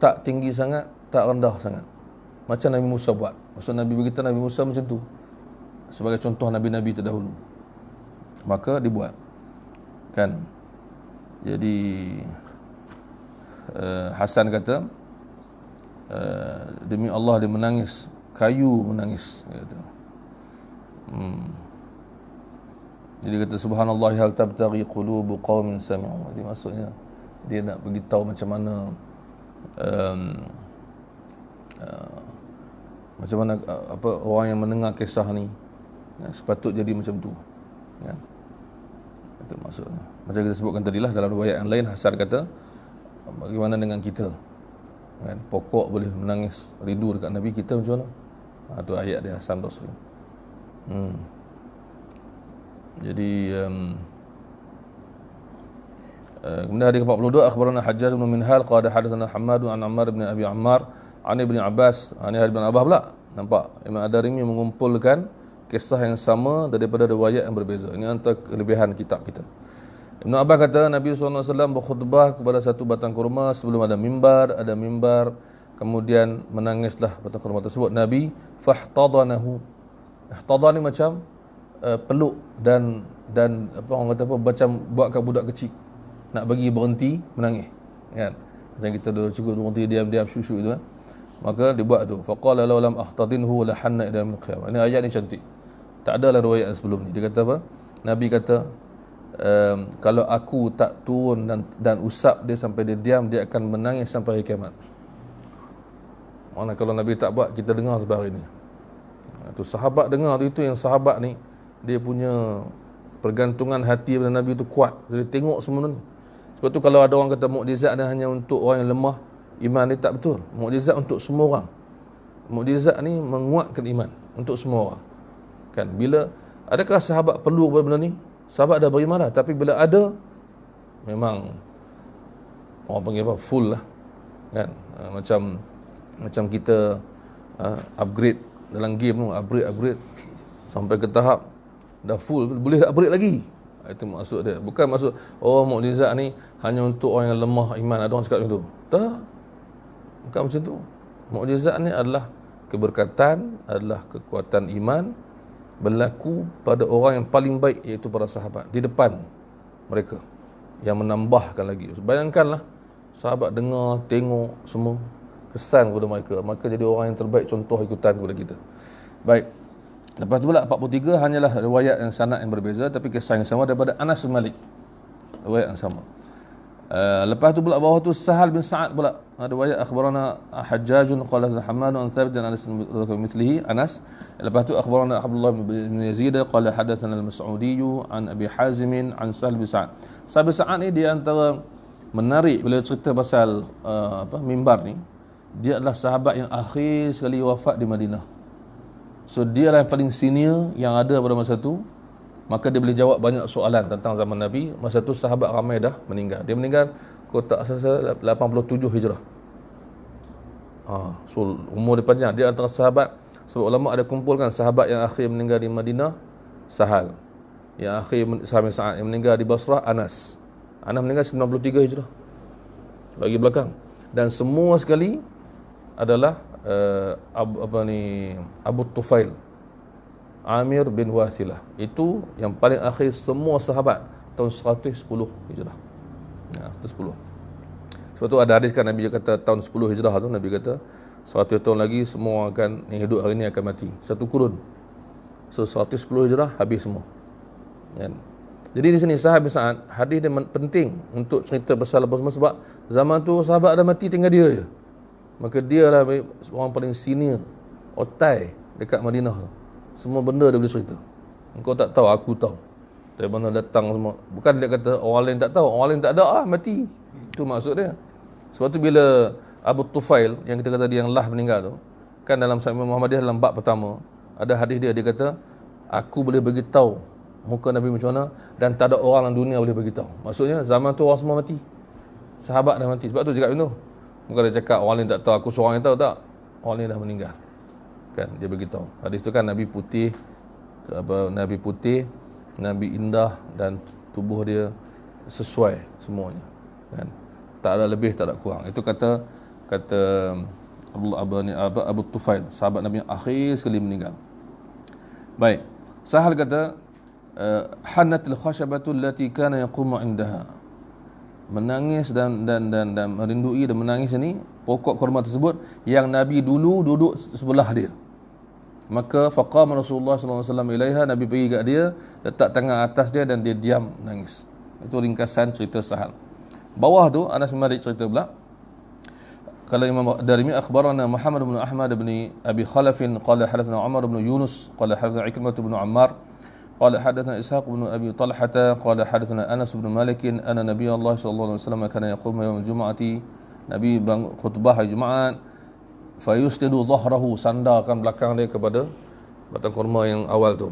tak tinggi sangat, tak rendah sangat. Macam Nabi Musa buat. Maksud Nabi beritahu Nabi Musa macam tu, sebagai contoh Nabi-Nabi terdahulu. Maka dibuat. Kan? Jadi Hasan kata, demi Allah dia menangis, kayu menangis, dia kata. Jadi kata subhanallah hal tabtaghi qulubu qaumin sami'u. Jadi maksudnya dia nak beritahu macam mana apa orang yang mendengar kisah ni sepatut jadi macam tu, kan? Itu maksudnya. Macam kita sebutkan tadilah dalam riwayat yang lain, Hasan kata, bagaimana dengan kita, kan? Pokok boleh menangis rindu dekat Nabi, kita macam mana? Itu ayat dia Hasan Basri. Jadi kemudian hadis ke-42, akhbarana Hajjaj bin Minhal qala hadatsana Hammad an Ammar bin Abi Ammar an Ibn Abbas an Ibn Abbas pula. Nampak Imam Ad-Darimi mengumpulkan kisah yang sama daripada riwayat yang berbeza. Ini antara kelebihan kitab kita. Ibn Abbas kata Nabi SAW berkhutbah kepada satu batang kurma sebelum ada mimbar, kemudian menangislah batang kurma tersebut. Nabi fahtadanahu. Ihtadan ni macam peluk dan apa orang kata apa, macam buatkan budak kecil nak bagi berhenti menangis, kan? Macam kita cukup berhenti diam-diam syushu itu, kan? Maka dibuat tu. Faqala law lam ahtadinhu la hanna ila yaumil qiyamah. Ini ayat ni cantik. Tak ada dalam riwayat sebelum ni. Dia kata apa? Nabi kata, kalau aku tak turun dan usap dia sampai dia diam, dia akan menangis sampai hari kiamat. Mana kalau Nabi tak buat, kita dengar sebab hari ni. Tu sahabat dengar tu, itu yang sahabat ni dia punya pergantungan hati pada Nabi tu kuat. Dia tengok semua ni. Sebab tu kalau ada orang kata mukjizat ni hanya untuk orang yang lemah iman, ni tak betul. Mukjizat untuk semua orang. Mukjizat ni menguatkan iman untuk semua orang. Kan? Bila adakah sahabat perlu benda ni? Sahabat dah beri marah, tapi bila ada, memang orang panggil apa? Full lah. Kan? Macam kita upgrade dalam game tu, upgrade sampai ke tahap dah full, boleh upgrade lagi. Itu maksud dia. Bukan maksud mukjizat ni hanya untuk orang yang lemah iman. Ada orang cakap macam tu. Tak. Bukan macam tu. Mukjizat ni adalah keberkatan, adalah kekuatan iman berlaku pada orang yang paling baik, iaitu para sahabat di depan mereka, yang menambahkan lagi. Bayangkanlah sahabat dengar, tengok semua, kesan kepada mereka, maka jadi orang yang terbaik, contoh ikutan kepada kita. Baik. Lepas tu pula 43 hanyalah riwayat yang sanad yang berbeza, tapi kisah yang sama daripada Anas bin Malik. Riwayat yang sama. Lepas tu pula bawah tu Sahal bin Sa'ad pula. Riwayat akhbarana Hajjajun qala Hammad an Thabit an Anas mithlihi Anas. Lepas tu akhbarana Abdullah bin Yazid qala hadatsana al-Mas'udi an Abi Hazim an Sahal bin Sa'ad. Sahal bin Sa'ad ni dia antara menarik bila cerita pasal mimbar ni. Dia adalah sahabat yang akhir sekali wafat di Madinah. So dia lah yang paling senior yang ada pada masa tu. Maka dia boleh jawab banyak soalan tentang zaman Nabi. Masa tu sahabat ramai dah meninggal. Dia meninggal kotak asal 87 Hijrah. So umur dia panjang. Dia antara sahabat, sebab ulama ada kumpulkan sahabat yang akhir meninggal di Madinah, Sahal. Yang akhir sahabat Sa'ad yang meninggal di Basrah, Anas. Anas meninggal 93 Hijrah. Bagi belakang. Dan semua sekali adalah Abu Tufail Amir bin Wasilah. Itu yang paling akhir semua sahabat tahun 110 Hijrah. 110. Sebab tu ada hadis kan Nabi kata tahun 10 Hijrah tu Nabi kata 100 tahun lagi semua akan yang hidup hari ni akan mati. Satu kurun. So 110 Hijrah habis semua. Kan? Jadi di sini sahabat Sa'ad hadis dia penting untuk cerita pasal apa semua sebab zaman tu sahabat dah mati tinggal dia je. Maka dia lah orang paling senior otai dekat Madinah tu. Semua benda dia boleh cerita. Engkau tak tahu, aku tahu. Dari mana datang semua. Bukan dia kata orang lain tak tahu, orang lain tak ada mati. Itu maksud dia. Sebab tu bila Abu Tufail yang kita kata dia yang lah meninggal tu, kan dalam Sahih Muhammadiyah dalam bab pertama ada hadis dia kata aku boleh bagi tahu muka Nabi macam mana dan tak ada orang dalam dunia boleh bagi tahu. Maksudnya zaman tu orang semua mati. Sahabat dah mati. Sebab tu cakap macam tu. Bukan dia cakap orang lain tak tahu, aku seorang yang tahu, tak. Orang lain dah meninggal. Kan dia bagi tahu. Hadis tu kan Nabi putih, Nabi indah dan tubuh dia sesuai semuanya. Kan? Tak ada lebih, tak ada kurang. Itu kata Abu Tufail, sahabat Nabi yang akhir sekali meninggal. Baik. Sahal kata hanatil khashabatu allati kana yaqumu indaha. Menangis dan merindui dan menangis ini pokok kurma tersebut yang Nabi dulu duduk sebelah dia. Maka faqama Rasulullah sallallahu alaihi wasallam ilaiha, Nabi pergi kat dia, letak tangan atas dia dan dia diam menangis. Itu ringkasan cerita Sahal. Bawah tu Anas bin Malik cerita pula. Kalau Imam Darimi akhbarana Muhammad bin Ahmad bin Abi Khalaf qala hadatsana Umar bin Yunus qala hadatsana Ikrimah bin Ammar qala hadatsana Ishaq bin Abi Talhah qala hadatsana Anas bin Malik anna Nabi Allah sallallahu alaihi wasallam kana yaqumu yawm al-jum'ati, Nabi khutbah hari Jumaat, fayusdidu zahrahu, sandarkan belakang dia kepada batang kurma yang awal tu,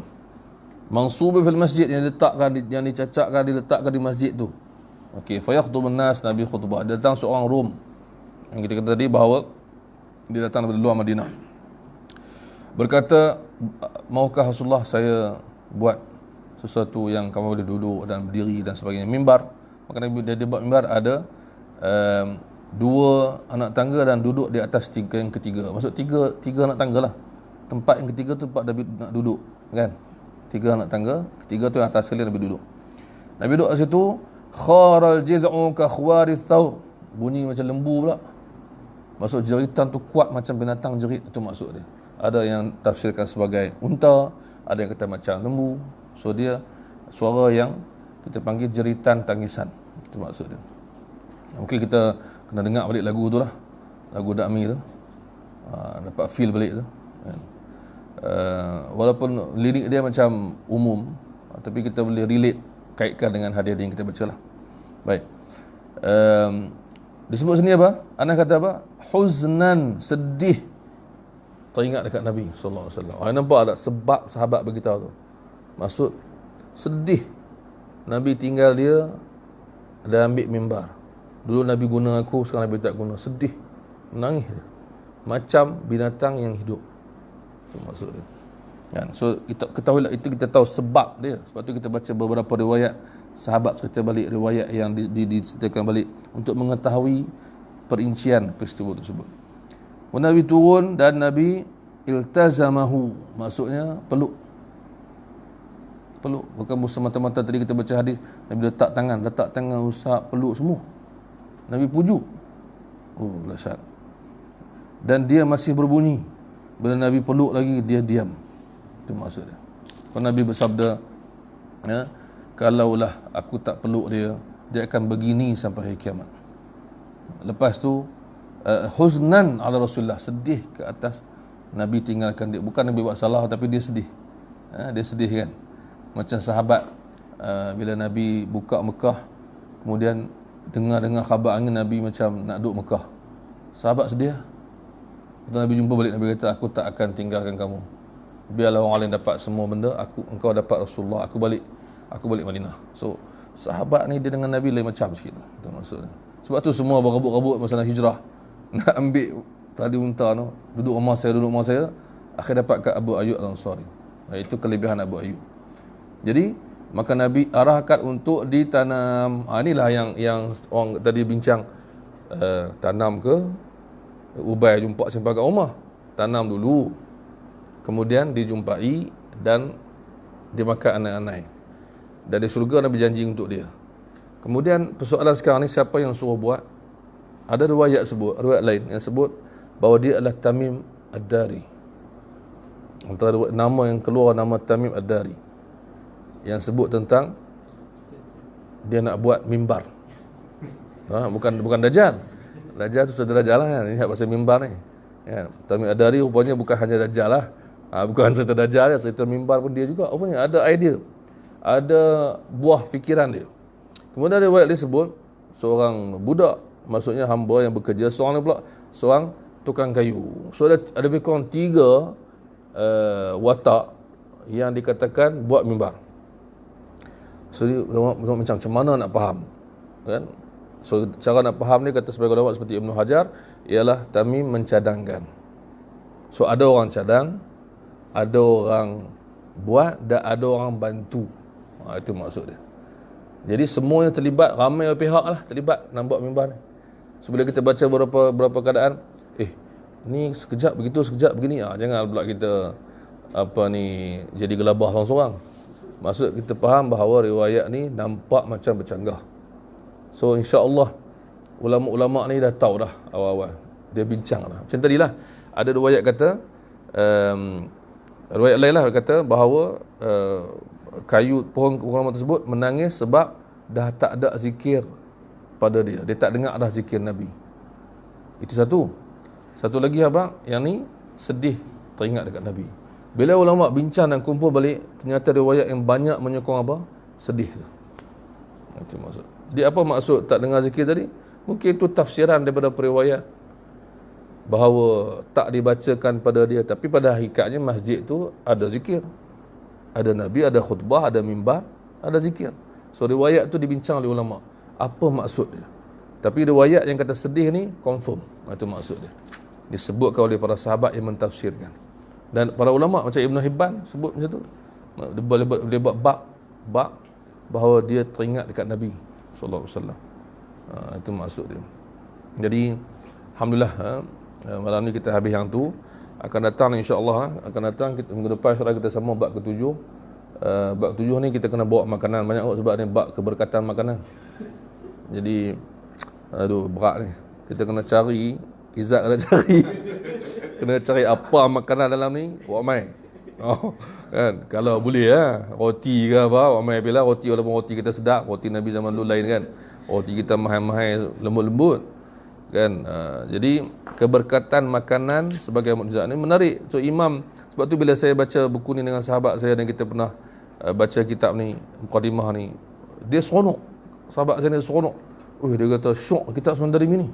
mansubi fil masjid, yang diletakkan yang dicacakkan diletakkan di masjid tu. Okey, fayakhdubun nas, Nabi khutbah. Datang seorang Rom yang kita kata tadi bahawa dia datang dari luar Madinah, berkata, maukah Rasulullah saya buat sesuatu yang kamu boleh duduk dan berdiri dan sebagainya, mimbar. Maka Nabi dia buat mimbar, ada dua anak tangga dan duduk di atas yang ketiga. Maksud tiga anak tangga lah. Tempat yang ketiga tu tempat Nabi nak duduk, kan? Tiga anak tangga, ketiga tu yang atas sekali Nabi duduk. Nabi duduk kat situ, kharal jiz'u ka khwaris thawr, bunyi macam lembu pula. Maksud jeritan tu kuat macam binatang jerit, itu maksud dia. Ada yang tafsirkan sebagai unta, ada yang kata macam lembu. So dia suara yang kita panggil jeritan tangisan, itu maksud dia. Mungkin kita kena dengar balik lagu tu lah, lagu Dakmi tu, dapat feel balik tu. Walaupun lirik dia macam umum, tapi kita boleh relate, kaitkan dengan hadis yang kita baca lah. Baik. Disebut sini apa? Anas kata apa? Huznan, sedih, teringat dekat Nabi sallallahu alaihi wasallam. Nampak tak sebab sahabat beritahu tu? Maksud sedih. Nabi tinggal dia, dia ambil mimbar. Dulu Nabi guna aku, sekarang Nabi tak guna. Sedih, menangis dia. Macam binatang yang hidup. Itu maksud dia. Kan? So kita ketahuilah itu, kita tahu sebab dia. Sebab tu kita baca beberapa riwayat sahabat cerita balik, riwayat yang diceritakan balik untuk mengetahui perincian peristiwa tersebut. Nabi turun dan Nabi iltazamahu, maksudnya peluk. Bukan semata-mata tadi kita baca hadis Nabi letak tangan usap, peluk semua. Nabi pujuk. Oh, dahsyat. Dan dia masih berbunyi. Bila Nabi peluk lagi, dia diam. Itu maksud dia. Kalau Nabi bersabda, kalaulah aku tak peluk dia, dia akan begini sampai hari kiamat. Lepas tu huznan ala Rasulullah, sedih ke atas Nabi tinggalkan dia. Bukan Nabi buat salah, tapi dia sedih. Dia sedih kan. Macam sahabat bila Nabi buka Mekah, kemudian dengar khabar angin, Nabi macam nak duduk Mekah. Sahabat sedih. Lepas Nabi jumpa balik, Nabi kata, aku tak akan tinggalkan kamu. Biarlah orang lain dapat semua benda, engkau dapat Rasulullah, aku balik Madinah. So sahabat ni dia dengan Nabi lain macam sikit. Itu maksudnya. Sebab tu semua berebut-rebut masalah hijrah, nak ambil tali unta tu, duduk rumah saya, akhir dapat kat Abu Ayyub Al-Ansari. Itu kelebihan Abu Ayyub. Jadi maka Nabi arahkan untuk ditanam. Inilah yang orang tadi bincang, tanam ke Ubay jumpa simpan kat rumah, tanam dulu, kemudian dijumpai dan dimakan anak-anak. Dan di syurga Nabi janji untuk dia. Kemudian persoalan sekarang ni, siapa yang suruh buat? Ada riwayat lain yang sebut bahawa dia adalah Tamim Ad-Dari. Antara nama yang keluar, nama Tamim Ad-Dari, yang sebut tentang dia nak buat mimbar. Bukan Dajjal. Dajjal tu sudah Dajjal lah kan. Ini pasal mimbar ni. Ya, Tamim Ad-Dari rupanya bukan hanya Dajjal lah. Bukan cerita Dajjal, cerita mimbar pun dia juga. Rupanya ada idea, ada buah fikiran dia. Kemudian riwayat dia sebut seorang budak, maksudnya hamba yang bekerja, seorang ni pula seorang tukang kayu. So ada lebih kurang 3 watak yang dikatakan buat mimbar. So dia macam mana nak faham, kan? So cara nak faham ni, kata sebagai ulama seperti Ibnu Hajar, ialah Tamim mencadangkan. So ada orang cadang, ada orang buat, dan ada orang bantu. Itu maksud dia. Jadi semuanya terlibat, ramai pihak lah terlibat nak buat mimbar ni. So bila kita baca beberapa keadaan, ni sekejap begitu, sekejap begini, jangan pula kita jadi gelabah seorang-seorang. Maksud kita faham bahawa riwayat ni nampak macam bercanggah. So insya-Allah ulama-ulama ni dah tahu dah awal-awal. Dia bincang dah. Macam tadilah ada riwayat kata, riwayat lain lah kata bahawa kayu pohon kurma tersebut menangis sebab dah tak ada zikir pada dia. Dia tak dengar dah zikir Nabi. Itu satu. Satu lagi abang, yang ni sedih teringat dekat Nabi. Bila ulama bincang dan kumpul balik, ternyata riwayat yang banyak menyokong apa? Sedih tu. Itu maksud. Dia apa maksud tak dengar zikir tadi? Mungkin itu tafsiran daripada periwayat bahawa tak dibacakan pada dia, tapi pada hakikatnya masjid tu ada zikir. Ada Nabi, ada khutbah, ada mimbar, ada zikir. So riwayat tu dibincang oleh ulama. Apa maksud dia? Tapi riwayat yang kata sedih ni confirm. Itu maksud dia. Disebutkan oleh para sahabat yang mentafsirkan. Dan para ulama macam Ibn Hibban sebut macam tu. Dia buat bab bahawa dia teringat dekat Nabi sallallahu alaihi wasallam. Itu maksud dia. Jadi alhamdulillah, malam ni kita habis yang tu. Akan datang insya-Allah, akan datang kita minggu depan insya-Allah kita sama bab ke-7. Bab ke-7 ni kita kena bawa makanan banyak sebab ni bab keberkatan makanan. Jadi berat ni. Kita kena cari, Izzat kena cari. Kena cari apa makanan dalam ni, buat mai. Kan, kalau boleh roti ke apa, buat mai bila roti, walaupun roti kita sedap, roti Nabi zaman dulu lain kan. Roti kita mahal-mahal, lembut-lembut. Kan, jadi keberkatan makanan sebagai mukjizat ni menarik. So Imam, sebab tu bila saya baca buku ni dengan sahabat saya dan kita pernah baca kitab ni, mukadimah ni, dia seronok. Sahabat saya ni seronok. Dia kata syok kitab Sunan Darimi ni.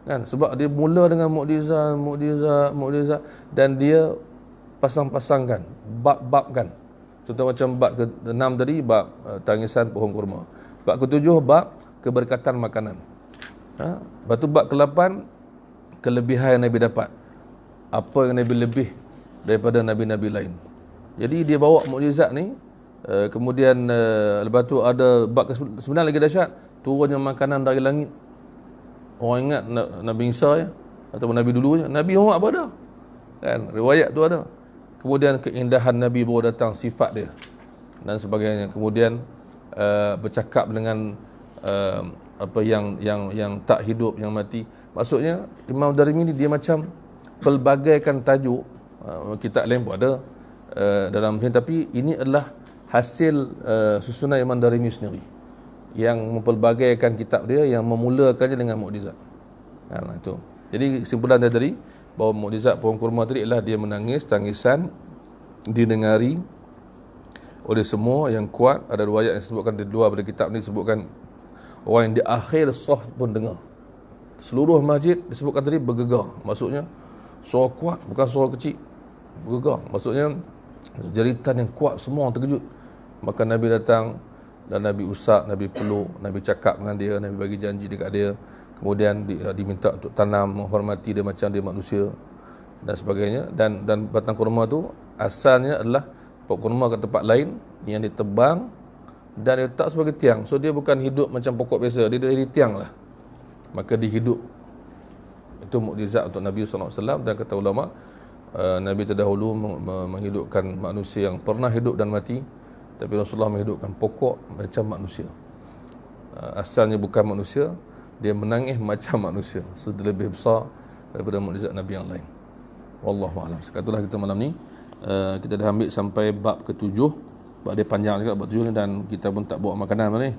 Kan, sebab dia mula dengan mukjizat dan dia pasang-pasangkan, bab-babkan. Contoh macam bab ke-6 tadi, bab tangisan pohon kurma. Bab ke-7 bab keberkatan makanan. Lepas tu bab ke-8 kelebihan yang Nabi dapat. Apa yang Nabi lebih daripada Nabi-Nabi lain. Jadi dia bawa mukjizat ni, kemudian lepas tu ada bab ke-9 lagi dahsyat, turunnya makanan dari langit. Orang ingat Nabi Isa ya, ataupun Nabi dulu je. Nabi Muhammad apa ada? Kan, riwayat tu ada. Kemudian keindahan Nabi baru datang, sifat dia dan sebagainya. Kemudian bercakap dengan apa yang tak hidup, yang mati. Maksudnya Imam Darimi ni dia macam pelbagaikan tajuk. Kitab lain pun ada dalam sini, tapi ini adalah hasil susunan Imam Darimi sendiri yang mempelbagaikan kitab dia, yang memulakannya dengan mukjizat. Itu. Jadi kesimpulan tadi bahawa mukjizat pohon kurma tadi adalah dia menangis, tangisan didengari oleh semua yang kuat. Ada riwayat yang disebutkan di luar pada kitab ni, disebutkan orang yang di akhir saf pun dengar. Seluruh masjid disebutkan tadi bergegar. Maksudnya suara kuat, bukan suara kecil. Bergegar. Maksudnya jeritan yang kuat, semua orang terkejut. Maka Nabi datang dan Nabi usap, Nabi peluk, Nabi cakap dengan dia, Nabi bagi janji dekat dia. Kemudian diminta untuk tanam, menghormati dia macam dia manusia dan sebagainya. Dan batang kurma tu asalnya adalah pokok kurma kat tempat lain yang ditebang dan diletak sebagai tiang. So dia bukan hidup macam pokok biasa, dia dari tiang lah. Maka dihidup Itu mukjizat untuk Nabi SAW. Dan kata ulama, Nabi terdahulu menghidupkan manusia yang pernah hidup dan mati, tapi Rasulullah menghidupkan pokok macam manusia. Asalnya bukan manusia, dia menangis macam manusia. So dia lebih besar daripada mukjizat Nabi yang lain. Wallahu a'lam. Sekatulah kita malam ni kita dah ambil sampai bab ke-7. Bab dia panjang juga bab 7 ni, dan kita pun tak bawa makanan malam ni.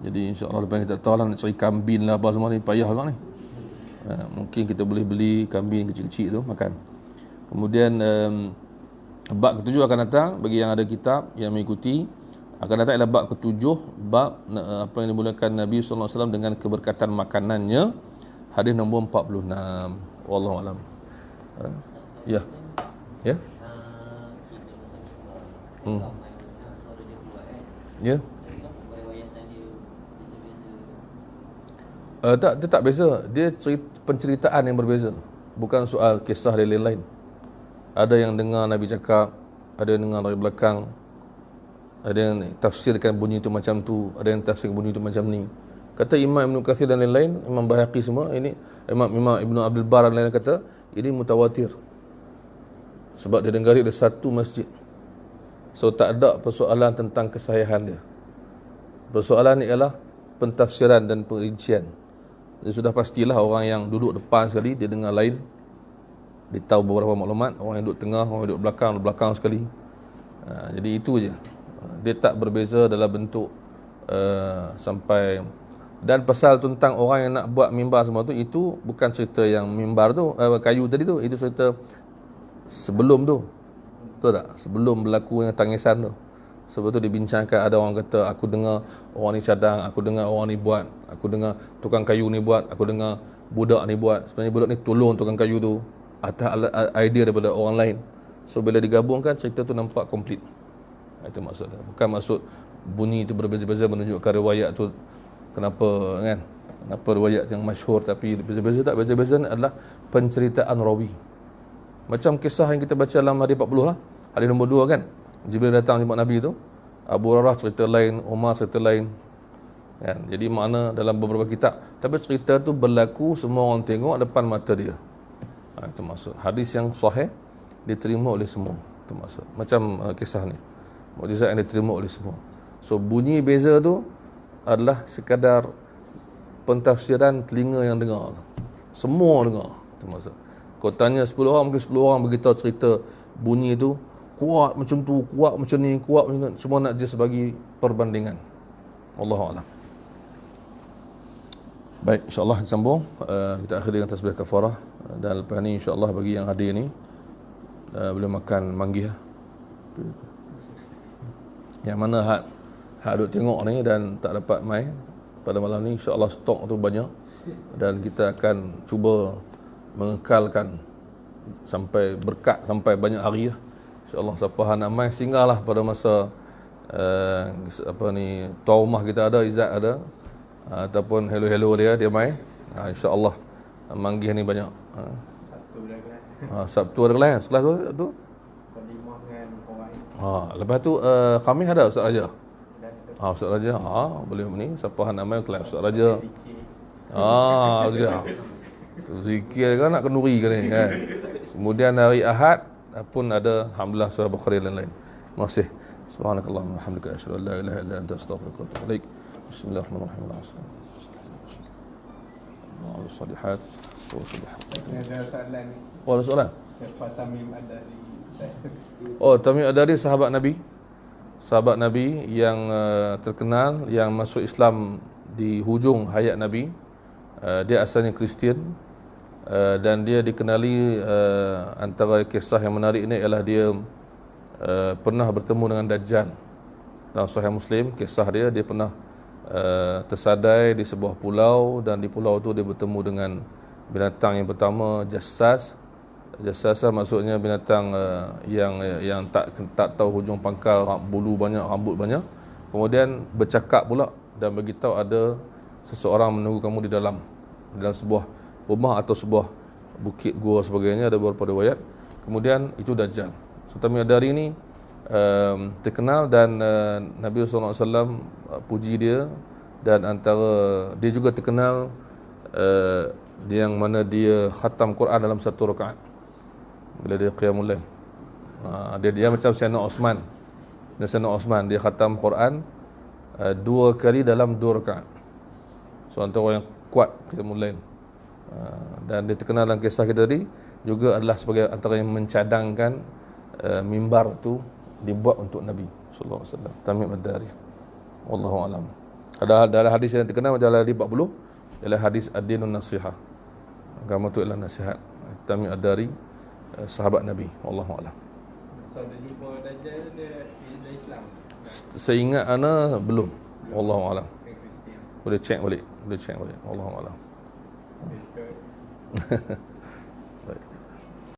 Jadi insya-Allah lepas kita tahu lah nak cari kambing lah apa semua ni, payah agak ni. Mungkin kita boleh beli kambing kecil-kecil tu makan. Kemudian bab ke-7 akan datang bagi yang ada kitab yang mengikuti. Akan datang ialah bab ke-7, bab apa yang dimulakan Nabi sallallahu alaihi wasallam dengan keberkatan makanannya. Hadis nombor 46. Wallahu a'lam. Ya. Ya. Ya. Dia tak beza. Dia penceritaan yang berbeza. Bukan soal kisah dia lain-lain. Ada yang dengar Nabi cakap, ada yang dengar dari belakang, ada yang tafsirkan bunyi itu macam tu, ada yang tafsirkan bunyi itu macam ni. Kata Imam Ibn Kathir dan lain-lain, Imam Baihaqi semua, ini Imam Ibn Abdul Bar dan lain-lain kata, ini mutawatir. Sebab dia dengar dari satu masjid. So tak ada persoalan tentang kesahihan dia. Persoalan ni ialah pentafsiran dan perincian. Jadi sudah pastilah orang yang duduk depan sekali, dia dengar lain. Dia tahu beberapa maklumat. Orang yang duduk tengah, orang yang duduk belakang sekali. Jadi itu je. Dia tak berbeza dalam bentuk sampai. Dan pasal tentang orang yang nak buat mimbar semua tu, itu bukan cerita yang mimbar tu, kayu tadi tu. Itu cerita sebelum tu. Betul tak? Sebelum berlaku yang tangisan tu. Sebab tu dibincangkan, ada orang kata, aku dengar orang ni cadang, aku dengar orang ni buat, aku dengar tukang kayu ni buat, aku dengar budak ni buat. Sebenarnya budak ni tolong tukang kayu tu atas idea daripada orang lain. So bila digabungkan, cerita tu nampak komplit. Itu maksudnya. Bukan maksud bunyi itu berbeza-beza menunjukkan riwayat tu kenapa kan. Kenapa riwayat yang masyhur tapi beza-beza. Tak, beza-beza ni adalah penceritaan rawi. Macam kisah yang kita baca dalam hadis 40 lah. Hadis nombor 2 kan. Jibril datang jumpa Nabi tu. Abu Hurairah cerita lain, Umar cerita lain. Kan? Jadi makna dalam beberapa kitab. Tapi cerita tu berlaku, semua orang tengok depan mata dia. Itu maksud. Hadis yang sahih diterima oleh semua. Itu maksud. Macam kisah ni. Mukjizat yang diterima oleh semua. So bunyi beza tu adalah sekadar pentafsiran telinga yang dengar tu. Semua dengar. Itu maksud. Kau tanya 10 orang, mungkin 10 orang beritahu cerita bunyi tu kuat macam tu, kuat macam ni, kuat macam ni. Semua nak just bagi perbandingan. Wallahu a'lam. Baik, insya-Allah sambung. Kita akhiri dengan tasbih kafarah, dan lepas ni insya-Allah bagi yang hadir ni boleh makan manggih. Yang mana hak duk tengok ni dan tak dapat mai pada malam ni, insya-Allah stok tu banyak, dan kita akan cuba mengekalkan sampai berkat sampai banyak hari lah. InsyaAllah siapa nak mai singgahlah pada masa tuan rumah kita ada, Izzat ada, ataupun hello dia mai. InsyaAllah manggih ni banyak. Sabtu ada kelas tu. Lepas tu Khamis ada Ustaz Raja. Ustaz Raja. Boleh ni siapa nak mai kelas Ustaz Raja. Zikir kan nak kenduri kan ni kan. Kemudian hari Ahad pun ada alhamdulillah surah Bukhari dan lain-lain. Terima kasih. Subhanakallahumma wa bihamdika asyhadu an la ilaha illa anta astaghfiruka wa atubu ilaik. Bismillahirrahmanirrahim. Salihat. Ada soalan ni. Ada soalan? Siapa Tamim Ad-Dari? Tamim Ad-Dari sahabat Nabi. Sahabat Nabi yang terkenal, yang masuk Islam di hujung hayat Nabi. Dia asalnya Kristian. Dan dia dikenali antara kisah yang menarik ni ialah dia pernah bertemu dengan Dajjal. Dalam Sahih Muslim, kisah dia pernah tersadai di sebuah pulau, dan di pulau tu dia bertemu dengan binatang yang pertama, Jassas. Jassas maksudnya binatang yang tak tahu hujung pangkal, bulu banyak, rambut banyak. Kemudian bercakap pula dan beritahu ada seseorang menunggu kamu di dalam sebuah rumah atau sebuah bukit gua sebagainya, ada beberapa riwayat. Kemudian itu Dajjal. So Tamim Ad-Dari ni terkenal, dan Nabi SAW puji dia, dan antara dia juga terkenal yang mana dia khatam Quran dalam satu rakaat bila dia qiyamul lail. Dia macam Sayyidina Osman. Sayyidina Osman dia khatam Quran 2 kali dalam 2 rakaat. So antara yang kuat qiyamul lail. Dan dia terkenal dalam kisah kita tadi juga adalah sebagai antara yang mencadangkan mimbar tu dibuat untuk Nabi sallallahu alaihi wasallam, Tamim ad-Dari. Wallahu alam. Ada hadis yang terkenal adalah hadis 40 ialah hadis ad-dinun nasihah. Agama tu ialah nasihat. Tamim ad-Dari, sahabat Nabi. Wallahu alam. So jadi bahawa Dajjal dia Islam. Seingat ana belum. Wallahu alam. Kristian. Boleh check balik. Wallahu alam. Betul.